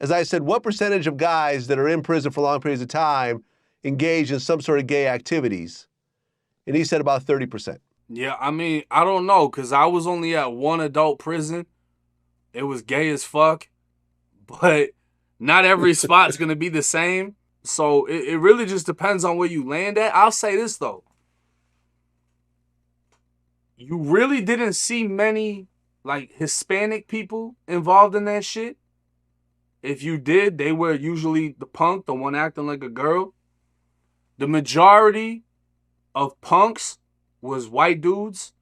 As I said, what percentage of guys that are in prison for long periods of time engage in some sort of gay activities? And he said about 30%. Yeah, I mean, I don't know, because I was only at one adult prison. It was gay as fuck, but not every spot's going to be the same. So it really just depends on where you land at. I'll say this, though. You really didn't see many, like, Hispanic people involved in that shit. If you did, they were usually the punk, the one acting like a girl. The majority of punks was white dudes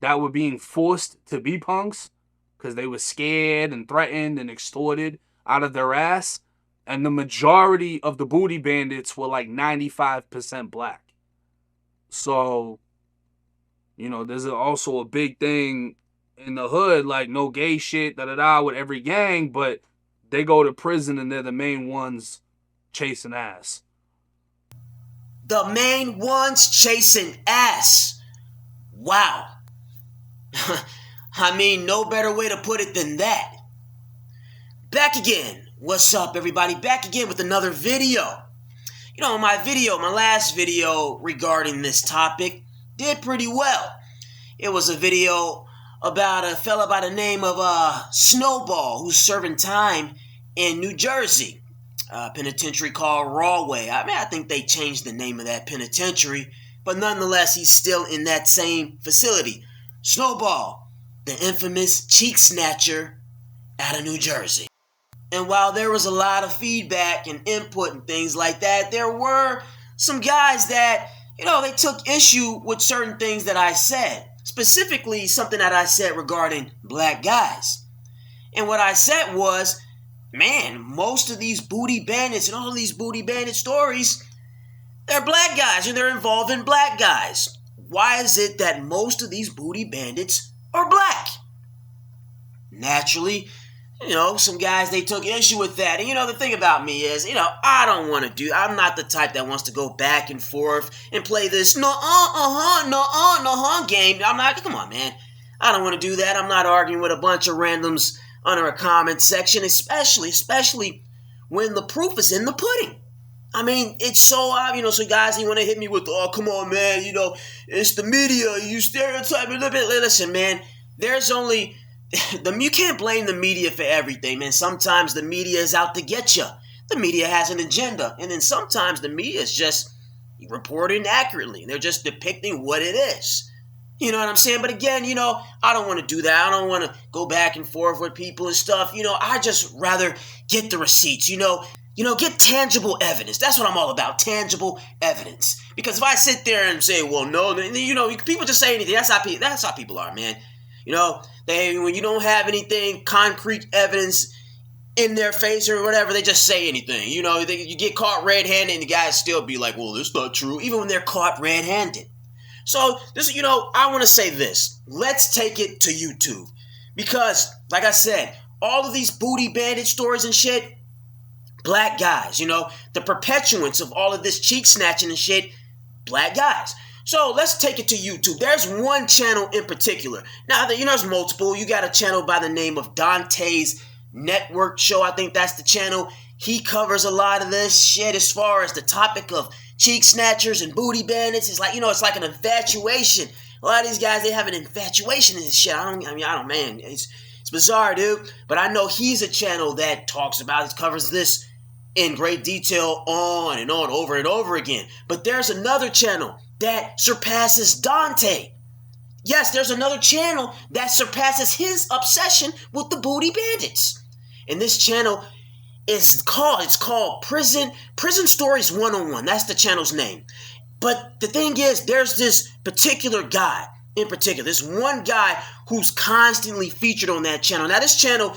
that were being forced to be punks because they were scared and threatened and extorted out of their ass. And the majority of the booty bandits were like 95% black. So, you know, there's also a big thing in the hood, like no gay shit, da-da-da, with every gang, but they go to prison and they're the main ones chasing ass. The main ones chasing ass. Wow. I mean, no better way to put it than that. Back again. What's up, everybody? Back again with another video. You know, my last video regarding this topic did pretty well. It was a video about a fella by the name of Snowball who's serving time in New Jersey. Penitentiary called Rawway. I mean, I think they changed the name of that penitentiary, but nonetheless, he's still in that same facility. Snowball, the infamous cheek snatcher out of New Jersey. And while there was a lot of feedback and input and things like that, there were some guys that, you know, they took issue with certain things that I said. Specifically, something that I said regarding black guys. And what I said was, man, most of these booty bandits and all these booty bandit stories, they're black guys and they're involving black guys. Why is it that most of these booty bandits are black? Naturally, you know, some guys, they took issue with that. And, you know, the thing about me is, you know, I'm not the type that wants to go back and forth and play this game. I'm not, come on, man. I don't want to do that. I'm not arguing with a bunch of randoms under a comment section, especially when the proof is in the pudding. I mean, it's so obvious, you know, so guys, you want to hit me with, oh, come on, man, you know, it's the media, you stereotype a little bit. Listen, man, there's only, you can't blame the media for everything, man. Sometimes the media is out to get you. The media has an agenda, and then sometimes the media is just reporting accurately. They're just depicting what it is. You know what I'm saying? But again, you know, I don't want to do that. I don't want to go back and forth with people and stuff. You know, I just rather get the receipts, you know, get tangible evidence. That's what I'm all about, tangible evidence. Because if I sit there and say, well, no, then, you know, people just say anything. That's how people are, man. You know, when you don't have anything, concrete evidence in their face or whatever, they just say anything. You know, you get caught red-handed and the guys still be like, well, that's not true, even when they're caught red-handed. So, this, you know, I want to say this. Let's take it to YouTube. Because, like I said, all of these booty bandit stories and shit, black guys, you know, the perpetuants of all of this cheek snatching and shit, black guys. So, let's take it to YouTube. There's one channel in particular. Now, you know, there's multiple. You got a channel by the name of Dante's Network Show. I think that's the channel. He covers a lot of this shit as far as the topic of cheek snatchers and booty bandits. It's like, you know, it's like an infatuation. A lot of these guys, they have an infatuation in this shit. Man, it's bizarre, dude. But I know he's a channel that talks about it, covers this in great detail on and on, over and over again. But there's another channel that surpasses Dante. Yes, there's another channel that surpasses his obsession with the booty bandits. And this channel it's called Prison Stories 101. That's the channel's name. But the thing is, there's this particular guy in particular. This one guy who's constantly featured on that channel. Now, this channel,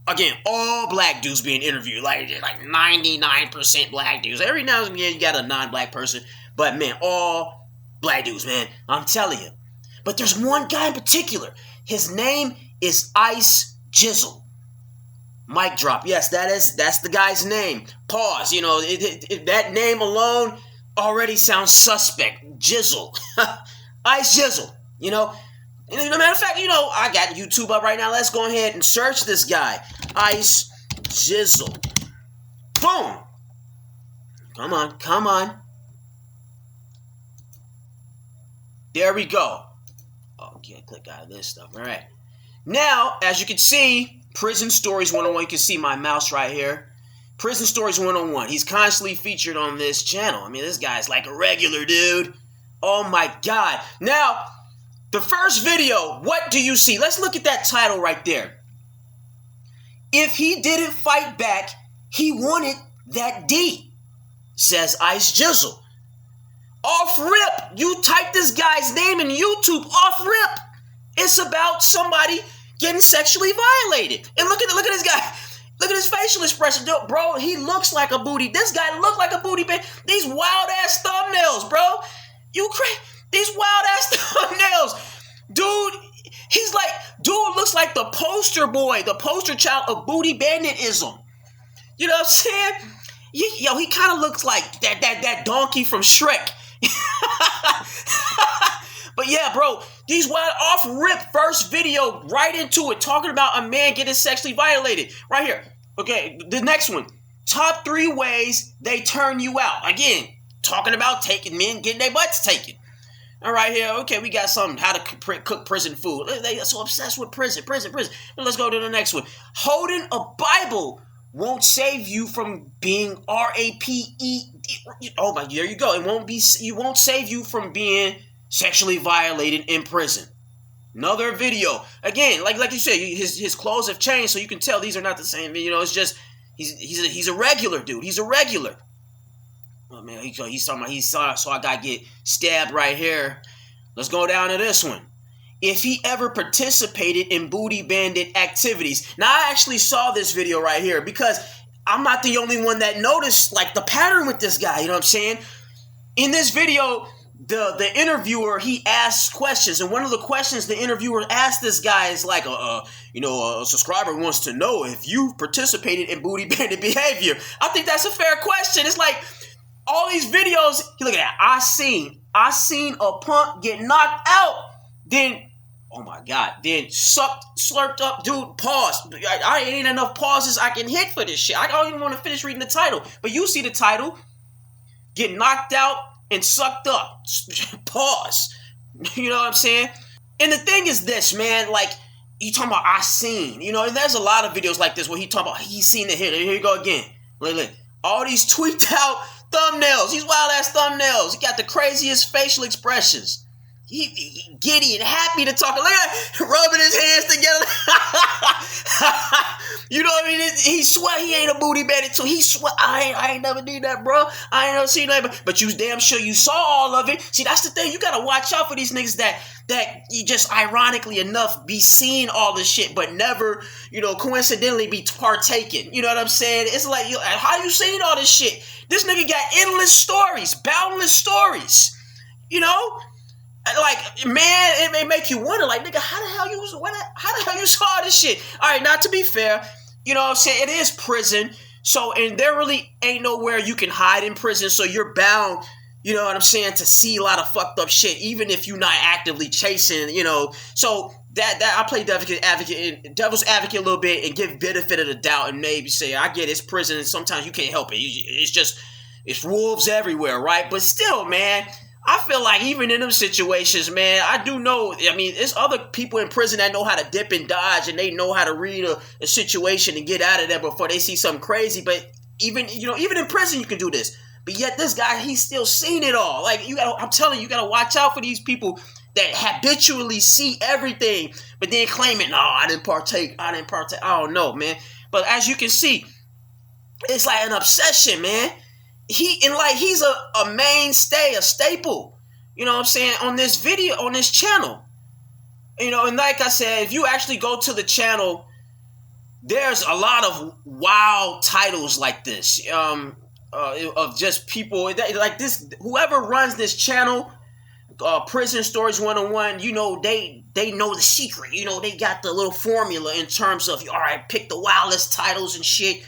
again, all black dudes being interviewed. Like 99% black dudes. Every now and again, you got a non-black person. But, man, all black dudes, man. I'm telling you. But there's one guy in particular. His name is Ice Gizzle. Mic drop. Yes, that's the guy's name. Pause. You know, that name alone already sounds suspect. Gizzle. Ice Gizzle. You know. And as a matter of fact, you know, I got YouTube up right now. Let's go ahead and search this guy. Ice Gizzle. Boom. Come on, come on. There we go. Oh, can't click out of this stuff. All right. Now, as you can see, Prison Stories 101. You can see my mouse right here. Prison Stories 101. He's constantly featured on this channel. I mean, this guy's like a regular dude. Oh my God. Now, the first video, what do you see? Let's look at that title right there. If he didn't fight back, he wanted that D, says Ice Gizzle. Off rip, you type this guy's name in YouTube, off rip. It's about somebody getting sexually violated. And look at this guy. Look at his facial expression. Bro, he looks like a booty. This guy looked like a booty, man. These wild-ass thumbnails, bro. You crazy. These wild-ass thumbnails. Dude looks like the poster boy, the poster child of booty banditism. You know what I'm saying? Yo, he kind of looks like that donkey from Shrek. But yeah, bro, these wild off-rip first video right into it, talking about a man getting sexually violated. Right here. Okay, the next one. Top 3 ways they turn you out. Again, talking about taking men, getting their butts taken. All right, here. Okay, we got something. How to cook prison food. They are so obsessed with prison. Let's go to the next one. Holding a Bible won't save you from being R-A-P-E. Oh my, there you go. It won't save you from being sexually violated in prison. Another video. Again, like you said, his clothes have changed, so you can tell these are not the same. You know, it's just he's a regular dude. He's a regular. Oh man, he's talking about he saw a guy get stabbed right here. Let's go down to this one. If he ever participated in booty bandit activities. Now, I actually saw this video right here because I'm not the only one that noticed like the pattern with this guy. You know what I'm saying? In this video, the interviewer, he asks questions, and one of the questions the interviewer asked this guy is like, a subscriber wants to know if you've participated in booty bandit behavior. I think that's a fair question. It's like all these videos. Look at that. I seen a punk get knocked out. Then, oh my God, then slurped up, dude, pause. I ain't enough pauses I can hit for this shit. I don't even want to finish reading the title. But you see the title, get knocked out and sucked up. Pause. You know what I'm saying? And the thing is this, man, like, you talking about I seen, you know, and there's a lot of videos like this where he talking about he seen it here. Here you go again. Look. All these tweaked out thumbnails, these wild ass thumbnails. He got the craziest facial expressions. He giddy and happy to talk. Look at that, rubbing his hands together. You know what I mean? He swear he ain't a booty bandit, so he swear I ain't never did that, bro. I ain't never seen that, but you damn sure you saw all of it. See, that's the thing. You gotta watch out for these niggas that you just ironically enough be seeing all this shit, but never, you know, coincidentally be partaking. You know what I'm saying? It's like, how you seen all this shit? This nigga got endless stories, boundless stories. You know? Like, man, it may make you wonder, like, nigga, how the hell you saw this shit? All right, now, to be fair, you know what I'm saying? It is prison. So, and there really ain't nowhere you can hide in prison. So you're bound, you know what I'm saying, to see a lot of fucked up shit, even if you're not actively chasing, you know. So that I play devil's advocate a little bit and give benefit of the doubt and maybe say, I get it's prison and sometimes you can't help it. It's wolves everywhere, right? But still, man, I feel like even in them situations, man, I do know, I mean, there's other people in prison that know how to dip and dodge and they know how to read a situation and get out of there before they see something crazy. But even in prison, you can do this. But yet this guy, he's still seen it all. Like, I'm telling you, you got to watch out for these people that habitually see everything, but then claim it, no, I didn't partake. I don't know, man. But as you can see, it's like an obsession, man. He's a mainstay, a staple, you know what I'm saying, on this video, on this channel. You know, and like I said, if you actually go to the channel, there's a lot of wild titles like this, of just people like this. Whoever runs this channel, Prison Stories 101, you know, they know the secret. You know, they got the little formula in terms of, all right, pick the wildest titles and shit.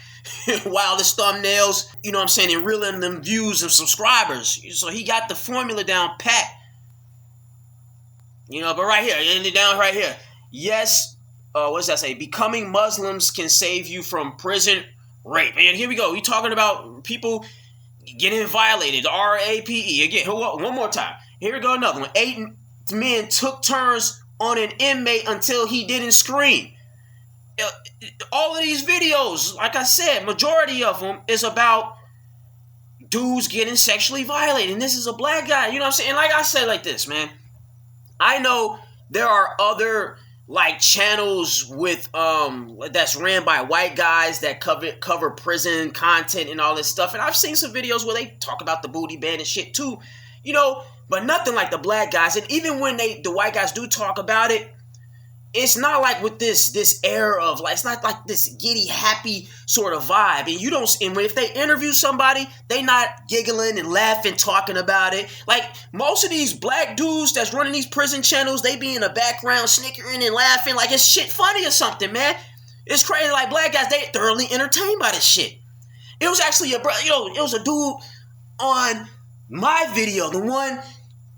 Wildest thumbnails, you know what I'm saying, and reeling them views and subscribers. So he got the formula down pat. You know, but right here, ended down right here. Yes, what does that say? Becoming Muslims can save you from prison rape. And here we go. We talking about people getting violated. RAPE. Again, one more time. Here we go, another one. 8 men took turns on an inmate until he didn't scream. All of these videos, like I said, majority of them is about dudes getting sexually violated. And this is a black guy. You know what I'm saying? Like I said like this, man. I know there are other like channels with that's ran by white guys that cover prison content and all this stuff. And I've seen some videos where they talk about the booty bandit shit too, you know, but nothing like the black guys. And even when the white guys do talk about it, it's not like with this air of like, it's not like this giddy, happy sort of vibe. And you don't, and if they interview somebody, they not giggling and laughing, talking about it. Like most of these black dudes that's running these prison channels, they be in the background snickering and laughing like it's shit funny or something, man. It's crazy. Like black guys, they thoroughly entertained by this shit. It was actually it was a dude on my video, the one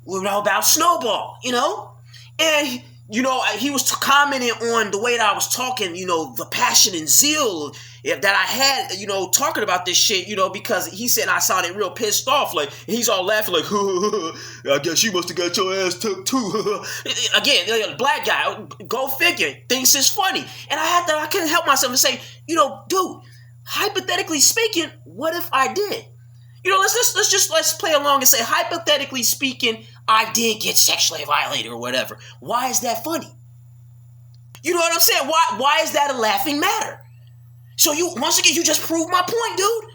about Snowball, you know, and you know, he was commenting on the way that I was talking, you know, the passion and zeal that I had, you know, talking about this shit, you know, because he said I sounded real pissed off. Like, he's all laughing like, I guess you must have got your ass took too. Again, black guy, go figure, thinks it's funny. And I couldn't help myself and say, you know, dude, hypothetically speaking, what if I did? You know, let's play along and say, hypothetically speaking, I did get sexually violated or whatever. Why is that funny? You know what I'm saying? Why is that a laughing matter? So once again, you just proved my point, dude.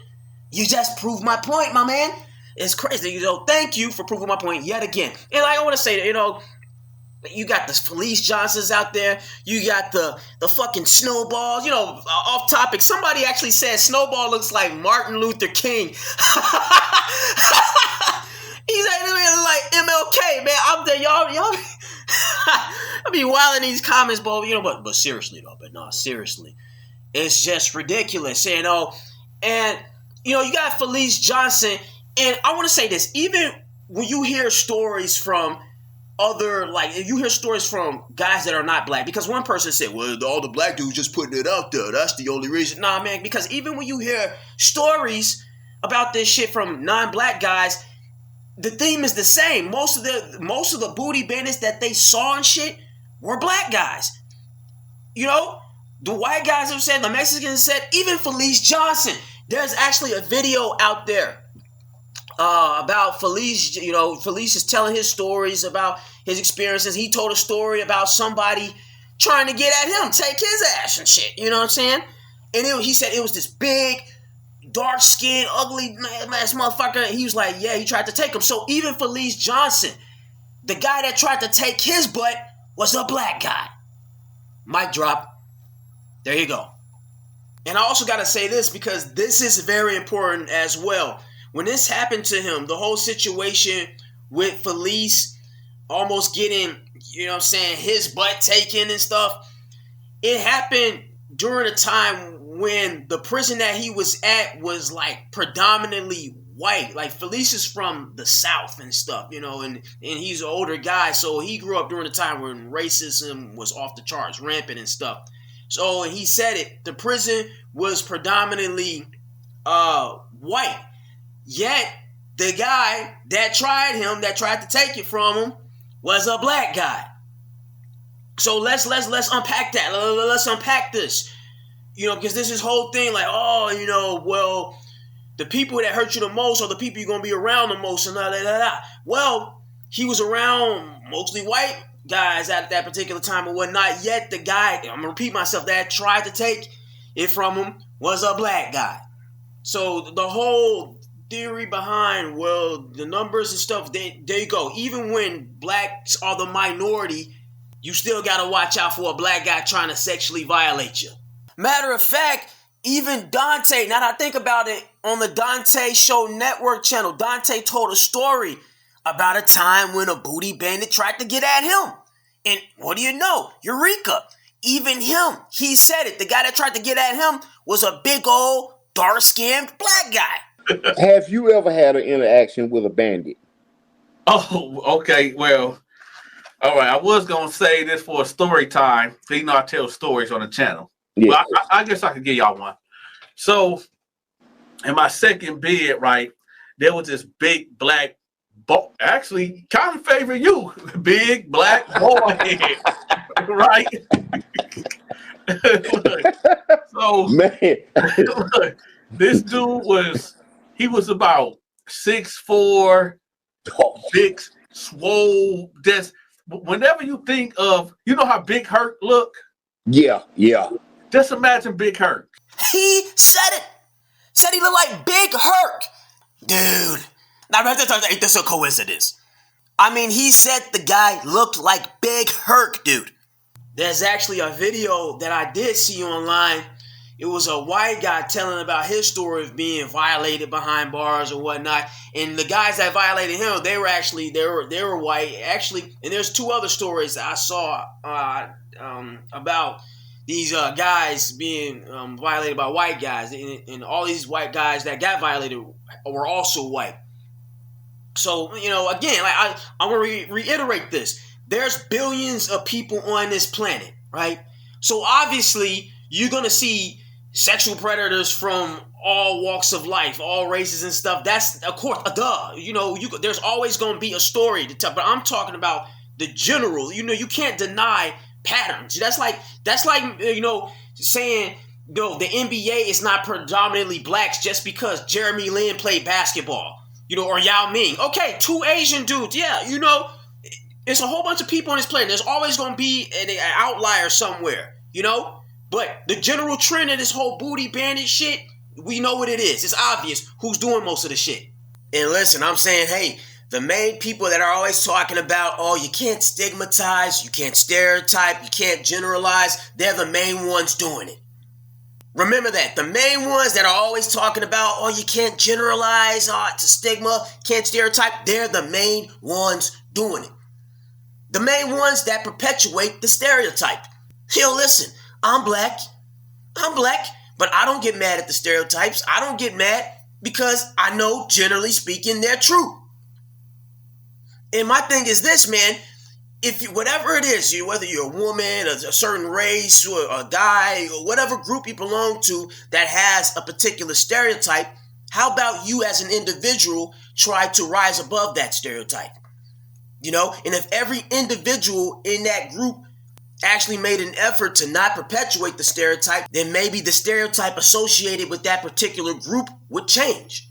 You just proved my point, my man. It's crazy. You know, thank you for proving my point yet again. And like I want to say that, you know, you got the Fleece Johnsons out there. You got the fucking Snowballs. You know, off topic. Somebody actually said Snowball looks like Martin Luther King. He's like MLK, man. I'm there, y'all. I be wilding these comments, but you know, but seriously though, seriously, it's just ridiculous, you know. And you know, you got Fleece Johnson, and I want to say this: even when you hear stories from you hear stories from guys that are not black, because one person said, well, all the black dudes just putting it out there. That's the only reason. Nah, man, because even when you hear stories about this shit from non-black guys, the theme is the same. Most of the booty bandits that they saw and shit were black guys. You know, the white guys have said, the Mexicans said, even Fleece Johnson. There's actually a video out there about Fleece. You know, Fleece is telling his stories about his experiences. He told a story about somebody trying to get at him, take his ass and shit. You know what I'm saying? And he said it was this big, dark-skinned, ugly ass motherfucker. He was like, yeah, he tried to take him. So even Fleece Johnson, the guy that tried to take his butt, was a black guy. Mic drop. There you go. And I also got to say this, because this is very important as well. When this happened to him, the whole situation with Fleece almost getting, you know what I'm saying, his butt taken and stuff, it happened during a time when the prison that he was at was like predominantly white. Like Fleece is from the South and stuff, you know, and he's an older guy, so he grew up during the time when racism was off the charts, rampant and stuff. So he said it, the prison was predominantly white. Yet the guy that tried to take it from him, was a black guy. So let's unpack that. Let's unpack this. You know, because this is whole thing like, oh, you know, well, the people that hurt you the most are the people you're going to be around the most and da, da, da, da. Well, he was around mostly white guys at that particular time and whatnot. Yet the guy, I'm going to repeat myself, that tried to take it from him was a black guy. So the whole theory behind, well, the numbers and stuff, there you go. Even when blacks are the minority, you still got to watch out for a black guy trying to sexually violate you. Matter of fact, even Dante, now that I think about it, on the Dante Show Network channel, Dante told a story about a time when a booty bandit tried to get at him. And what do you know? Eureka. Even him, he said it. The guy that tried to get at him was a big old dark-skinned black guy. Have you ever had an interaction with a bandit? Oh, okay. Well, all right. I was going to say this for a story time. So, you know, I tell stories on the channel. Yeah. Well, I guess I could give y'all one. So in my second bed, right, there was this big black boy. Actually, kind of favor you, big black boy, right? So Man. look, this dude was about 6'4", big, swole. Just whenever you think of, you know how Big Herc look? Yeah. Just imagine Big Herc. He said it. Said he looked like Big Herc. Dude. Now, ain't this a coincidence? I mean, he said the guy looked like Big Herc, dude. There's actually a video that I did see online. It was a white guy telling about his story of being violated behind bars or whatnot. And the guys that violated him, they were white. Actually, and there's two other stories that I saw about these guys being violated by white guys. And all these white guys that got violated were also white. So, again, like I want to reiterate this. There's billions of people on this planet, right? So obviously, you're going to see sexual predators from all walks of life, all races and stuff. That's, of course, a duh. There's always going to be a story to tell. But I'm talking about the general. You can't deny patterns. That's like saying, the NBA is not predominantly blacks just because Jeremy Lin played basketball. Or Yao Ming. Okay, two Asian dudes. Yeah, it's a whole bunch of people on this planet. There's always going to be an outlier somewhere, But the general trend of this whole booty bandit shit, we know what it is. It's obvious who's doing most of the shit. And listen, I'm saying, hey, the main people that are always talking about, you can't stigmatize, you can't stereotype, you can't generalize, they're the main ones doing it. Remember that. The main ones that are always talking about, you can't generalize, it's a stigma, can't stereotype, they're the main ones doing it. The main ones that perpetuate the stereotype. Listen, I'm black, but I don't get mad at the stereotypes. I don't get mad because I know, generally speaking, they're true. And my thing is this, man. Whatever it is, whether you're a woman, a certain race, or a guy, or whatever group you belong to that has a particular stereotype, how about you as an individual try to rise above that stereotype? And if every individual in that group actually made an effort to not perpetuate the stereotype, then maybe the stereotype associated with that particular group would change.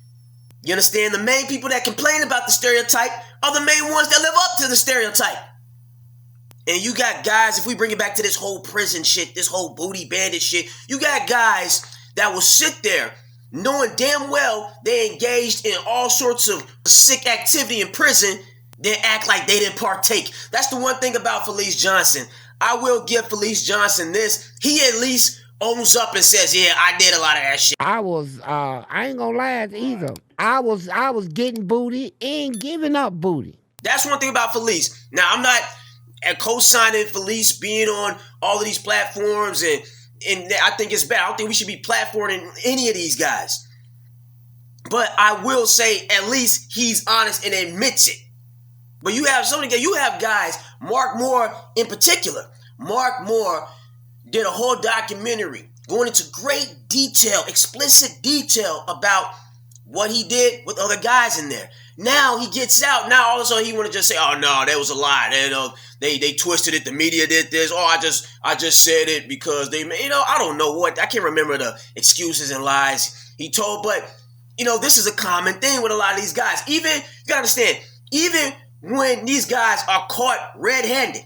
You understand? The main people that complain about the stereotype are the main ones that live up to the stereotype. And you got guys, if we bring it back to this whole prison shit, this whole booty bandit shit, you got guys that will sit there knowing damn well they engaged in all sorts of sick activity in prison, then act like they didn't partake. That's the one thing about Fleece Johnson. I will give Fleece Johnson this. He at least owns up and says, yeah, I did a lot of that shit. I ain't gonna lie either. I was getting booty and giving up booty. That's one thing about Fleece. Now, I'm not co-signing Fleece being on all of these platforms, and I think it's bad. I don't think we should be platforming any of these guys. But I will say, at least he's honest and admits it. But you have guys, Mark Moore in particular. Mark Moore did a whole documentary going into great detail, explicit detail about what he did with other guys in there. Now he gets out. Now all of a sudden he want to just say, "Oh no, that was a lie. They twisted it. The media did this. I just said it because they, I don't know what. I can't remember the excuses and lies he told. But this is a common thing with a lot of these guys. Even you gotta understand, even when these guys are caught red-handed,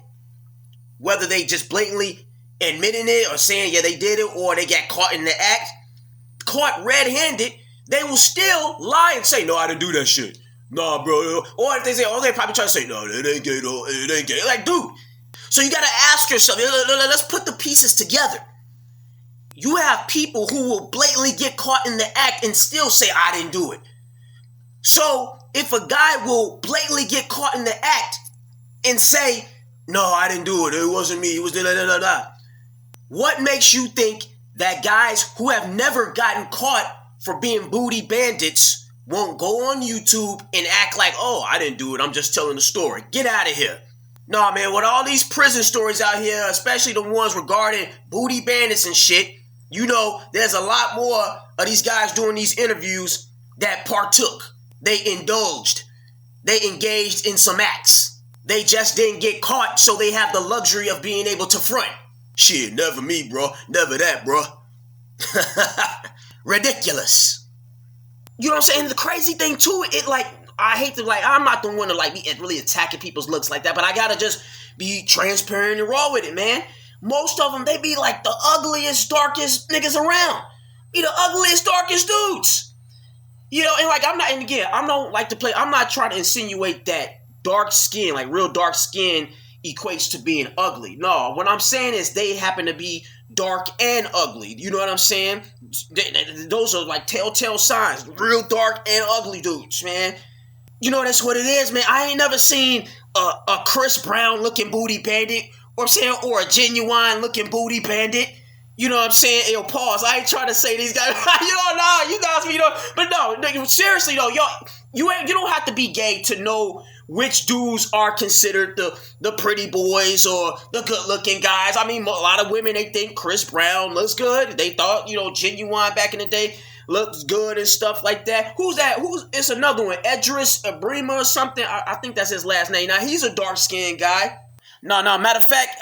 whether they just blatantly admitting it or saying yeah they did it, or they got caught in the act, caught red-handed, they will still lie and say, "No, I didn't do that shit. Nah, bro." Or if they say, they probably try to say, "No, it ain't gay, though. It ain't gay." Like, dude. So you got to ask yourself, let's put the pieces together. You have people who will blatantly get caught in the act and still say, "I didn't do it." So if a guy will blatantly get caught in the act and say, "No, I didn't do it. It wasn't me. It was da-da-da-da-da." What makes you think that guys who have never gotten caught for being booty bandits won't go on YouTube and act like, "Oh, I didn't do it. I'm just telling the story"? Get out of here. Nah, man, with all these prison stories out here, especially the ones regarding booty bandits and shit, you know, there's a lot more of these guys doing these interviews that partook. They indulged. They engaged in some acts. They just didn't get caught, so they have the luxury of being able to front. Shit, never me, bro. Never that, bro. Ridiculous. You know what I'm saying? The crazy thing, too, I hate to, I'm not the one to, be really attacking people's looks like that, but I gotta just be transparent and raw with it, man. Most of them, they be like the ugliest, darkest niggas around. Be the ugliest, darkest dudes. You know, and I don't like to play, I'm not trying to insinuate that dark skin, real dark skin, equates to being ugly. No, what I'm saying is they happen to be dark and ugly. You know what I'm saying? Those are telltale signs. Real dark and ugly dudes, man. You know, that's what it is, man. I ain't never seen a Chris Brown looking booty bandit, or a Genuine looking booty bandit. You know what I'm saying? Yo, pause. I ain't trying to say these guys. But no, seriously though, you don't have to be gay to know which dudes are considered the pretty boys or the good looking guys. I mean, a lot of women, they think Chris Brown looks good. They thought, Genuine back in the day looks good and stuff like that. Who's that? It's another one. Idris Abrima or something. I think that's his last name. Now, he's a dark skinned guy. No, matter of fact,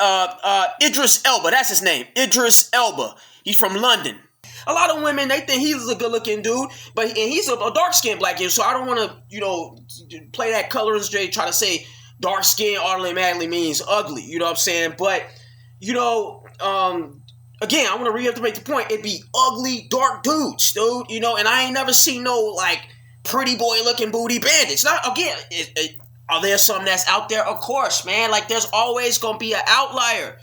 Idris Elba, that's his name. Idris Elba. He's from London. A lot of women, they think he's a good-looking dude, and he's a dark-skinned black dude, so I don't want to, play that color straight, try to say dark skin automatically means ugly, you know what I'm saying? But, again, I want to reiterate the point. It'd be ugly, dark dudes, dude, and I ain't never seen no, pretty boy-looking booty bandits. Now, again, are there some that's out there? Of course, man. There's always going to be an outlier.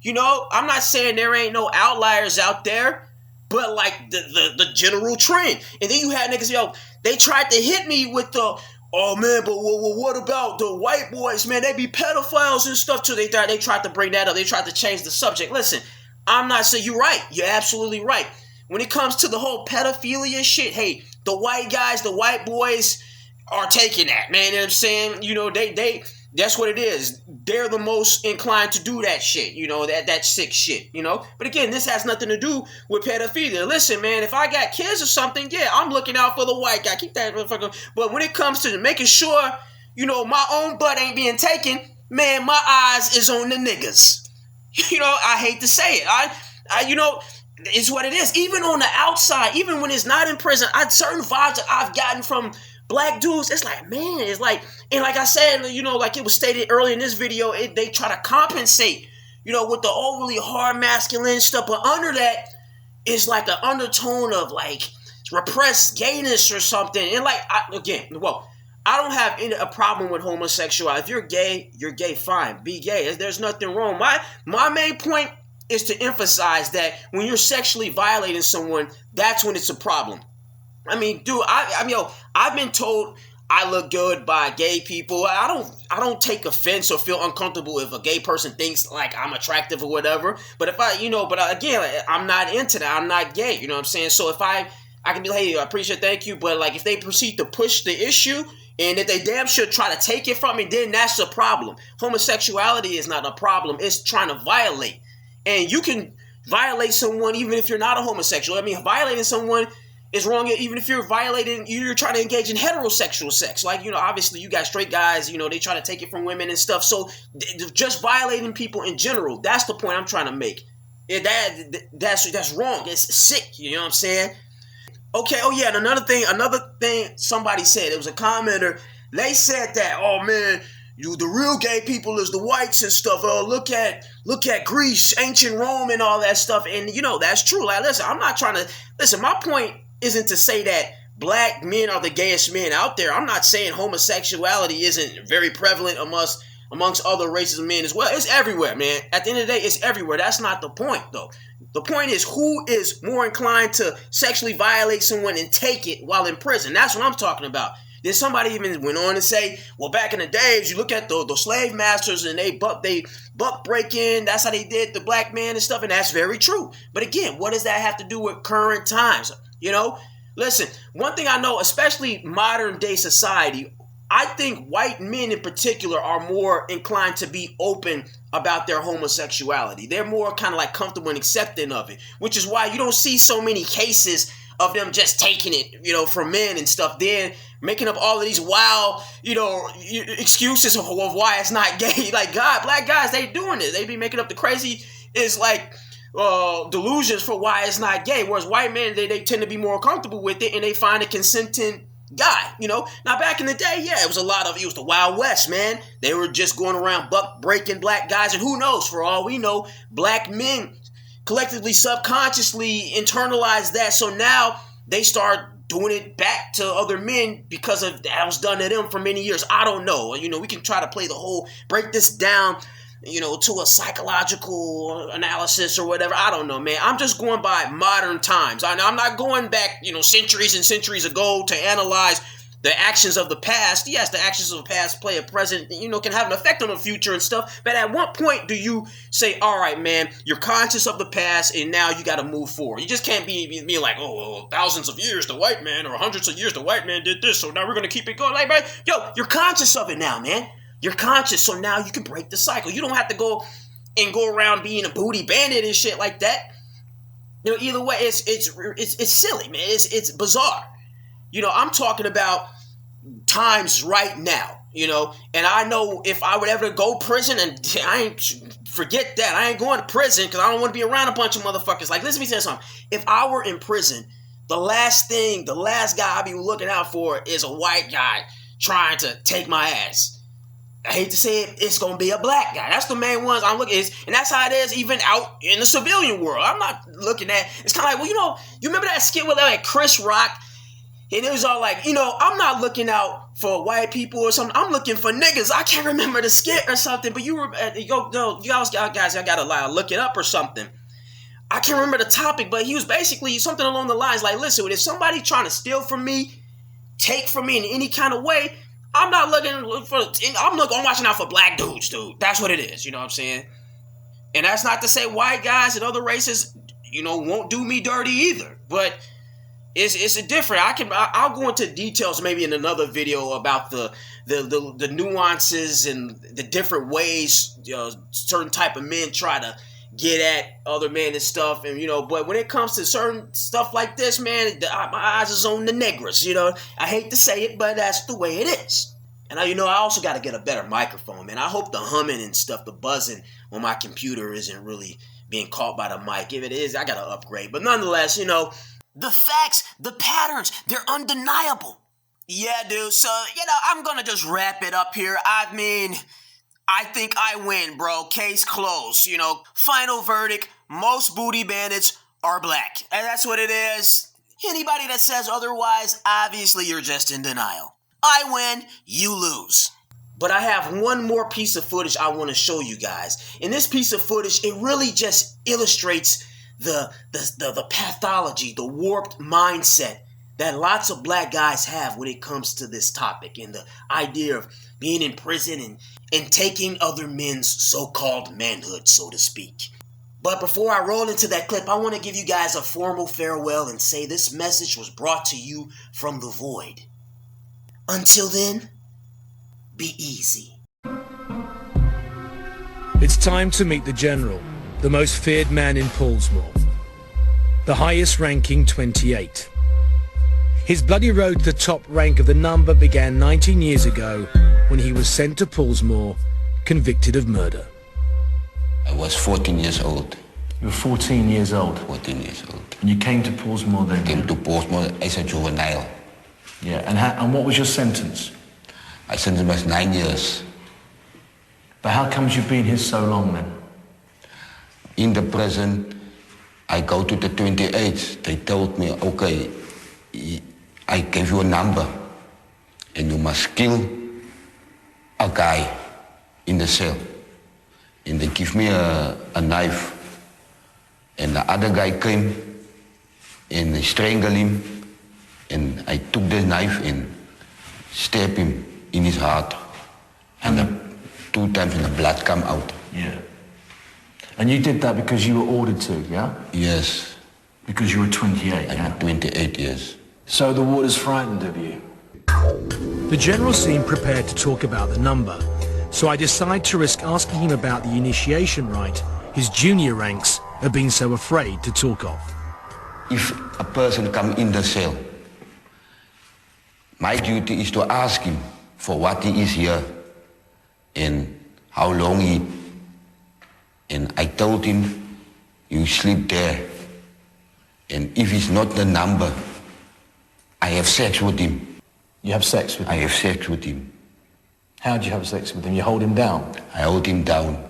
I'm not saying there ain't no outliers out there, but the general trend. And then you had niggas, they tried to hit me with the, oh man, but what about the white boys, man? They be pedophiles and stuff too. They tried to bring that up. They tried to change the subject. Listen, I'm not saying you're right. You're absolutely right. When it comes to the whole pedophilia shit, hey, the white guys, the white boys are taking that, man. You know what I'm saying? That's what it is. They're the most inclined to do that shit, that sick shit, But again, this has nothing to do with pedophilia. Listen, man, if I got kids or something, yeah, I'm looking out for the white guy. Keep that motherfucker. But when it comes to making sure, my own butt ain't being taken, man, my eyes is on the niggas. I hate to say it. It's what it is. Even on the outside, even when it's not in prison, certain vibes that I've gotten from black dudes, it's man, and like I said, it was stated earlier in this video, they try to compensate, with the overly hard masculine stuff, but under that is an undertone of repressed gayness or something. And I don't have a problem with homosexuality. If you're gay, fine, be gay. There's nothing wrong. My main point is to emphasize that when you're sexually violating someone, that's when it's a problem. I mean, dude, I've been told I look good by gay people. I don't take offense or feel uncomfortable if a gay person thinks I'm attractive or whatever. But again, I'm not into that. I'm not gay. You know what I'm saying? So if I can be hey, I appreciate, thank you. But if they proceed to push the issue and if they damn sure try to take it from me, then that's a problem. Homosexuality is not a problem. It's trying to violate. And you can violate someone even if you're not a homosexual. I mean, violating someone is wrong even if you're trying to engage in heterosexual sex. Obviously you got straight guys, they try to take it from women and stuff. So just violating people in general, that's the point I'm trying to make. That's wrong. It's sick, you know what I'm saying? Okay, oh yeah, and another thing somebody said, it was a commenter, they said that, oh man, the real gay people is the whites and stuff. Look at Greece, ancient Rome and all that stuff. And that's true. Listen, I'm not trying to, my point isn't to say that black men are the gayest men out there. I'm not saying homosexuality isn't very prevalent amongst other races of men as well. It's everywhere, man. At the end of the day, it's everywhere. That's not the point, though. The point is who is more inclined to sexually violate someone and take it while in prison. That's what I'm talking about. Then somebody even went on to say, well, back in the days, you look at the slave masters and they buck breaking. That's how they did the black man and stuff. And that's very true. But again, what does that have to do with current times? Listen, one thing I know, especially modern day society, I think white men in particular are more inclined to be open about their homosexuality. They're more kind of like comfortable and accepting of it, which is why you don't see so many cases of them just taking it, from men and stuff. They're making up all of these wild, excuses of why it's not gay. Like, God, black guys, they doing it. They be making up the crazy, is like, delusions for why it's not gay. Whereas white men, they tend to be more comfortable with it and they find a consenting guy, Now, back in the day, yeah, it was the Wild West, man. They were just going around buck breaking black guys, and who knows, for all we know, black men collectively, subconsciously internalize that. So now they start doing it back to other men because of that was done to them for many years. I don't know. We can try to break this down, to a psychological analysis or whatever. I don't know, man. I'm just going by modern times. I'm not going back, centuries and centuries ago to analyze the actions of the past. Yes, the actions of the past play a present, can have an effect on the future and stuff. But at what point do you say, all right, man, you're conscious of the past and now you got to move forward? You just can't be like, thousands of years the white man or hundreds of years the white man did this, so now we're going to keep it going. Like, right? Yo, you're conscious of it now, man. You're conscious, so now you can break the cycle. You don't have to go around being a booty bandit and shit like that. Either way, it's silly, man. It's bizarre. I'm talking about times right now, and I know if I would ever go to prison, and forget that. I ain't going to prison because I don't want to be around a bunch of motherfuckers. Like, listen to me say something. If I were in prison, the last guy I'd be looking out for is a white guy trying to take my ass. I hate to say it, it's going to be a black guy. That's the main ones I'm looking at. And that's how it is even out in the civilian world. I'm not looking at, it's kind of like, you remember that skit with like Chris Rock? And it was all like, I'm not looking out for white people or something. I'm looking for niggas. I can't remember the skit or something, but you guys, I got to look it up or something. I can't remember the topic, but he was basically something along the lines like, listen, if somebody trying to steal from me, take from me in any kind of way, I'm not looking for, I'm watching out for black dudes, dude. That's what it is, you know what I'm saying? And that's not to say white guys and other races, won't do me dirty either. But it's a different, I'll go into details maybe in another video about the nuances and the different ways certain type of men try to get at other men and stuff. And, but when it comes to certain stuff like this, man, my eyes is on the negras, I hate to say it, but that's the way it is. And I also got to get a better microphone, man. I hope the humming and stuff, the buzzing on my computer isn't really being caught by the mic. If it is, I got to upgrade. But nonetheless, the facts, the patterns, they're undeniable. Yeah, dude. So, I'm going to just wrap it up here. I mean, I think I win, bro. Case closed. Final verdict, most booty bandits are black. And that's what it is. Anybody that says otherwise, obviously you're just in denial. I win, you lose. But I have one more piece of footage I want to show you guys. And this piece of footage, it really just illustrates the pathology, the warped mindset that lots of black guys have when it comes to this topic and the idea of being in prison and taking other men's so-called manhood, so to speak. But before I roll into that clip, I want to give you guys a formal farewell and say this message was brought to you from the void. Until then, be easy. It's time to meet the General, the most feared man in Poolsmoor. The highest ranking 28. His bloody road to the top rank of the number began 19 years ago when he was sent to Poolsmoor, convicted of murder. I was 14 years old. You were 14 years old? 14 years old. And you came to Poolsmoor then? I came to Poolsmoor as a juvenile. Yeah, and what was your sentence? My sentence was 9 years. But how comes you've been here so long then? In the prison, I go to the 28. They told me, okay, I gave you a number and you must kill a guy in the cell. And they give me a knife. And the other guy came and they strangled him. And I took the knife and stabbed him in his heart. And 2 times and the blood come out. Yeah. And you did that because you were ordered to, yeah? Yes. Because you were 28, I'm 28 years. So the warder's frightened of you? The general seemed prepared to talk about the number, so I decide to risk asking him about the initiation rite his junior ranks have been so afraid to talk of. If a person come in the cell, my duty is to ask him for what he is here and how long he. And I told him, you sleep there. And if it's not the number, I have sex with him. You have sex with him? I have sex with him. How do you have sex with him? You hold him down? I hold him down.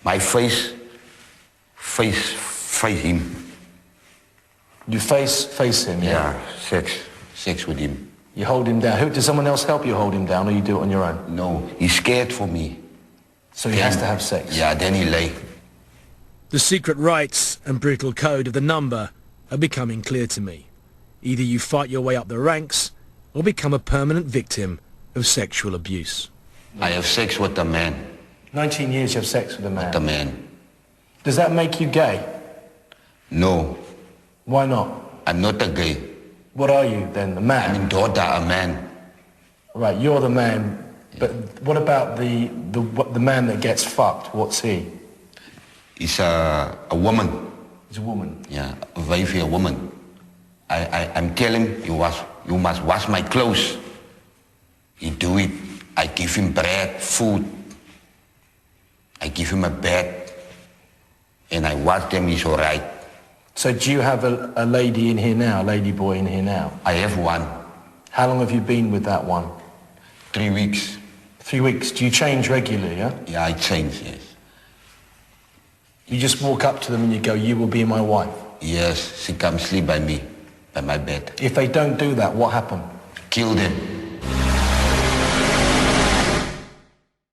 My face him. You face him, yeah? Yeah, sex with him. You hold him down. Does someone else help you hold him down, or you do it on your own? No, he's scared for me. So he has to have sex? Yeah, then he lay. The secret rites and brutal code of the number are becoming clear to me. Either you fight your way up the ranks or become a permanent victim of sexual abuse. I have sex with a man. 19 years you have sex with a man? With a man. Does that make you gay? No. Why not? I'm not a gay. What are you then, the man? I'm in daughter, a man. Right, you're the man. But what about the man that gets fucked? What's he? He's a woman. He's a woman? Yeah, a wifey, a woman. I'm telling him, you must wash my clothes. He do it. I give him bread, food. I give him a bed. And I wash them, he's all right. So do you have a lady in here now, a lady boy in here now? I have one. How long have you been with that one? 3 weeks. 3 weeks. Do you change regularly, yeah? Yeah, I change, yes. You just walk up to them and you go, you will be my wife? Yes, she comes sleep by me, by my bed. If they don't do that, what happened? Kill them.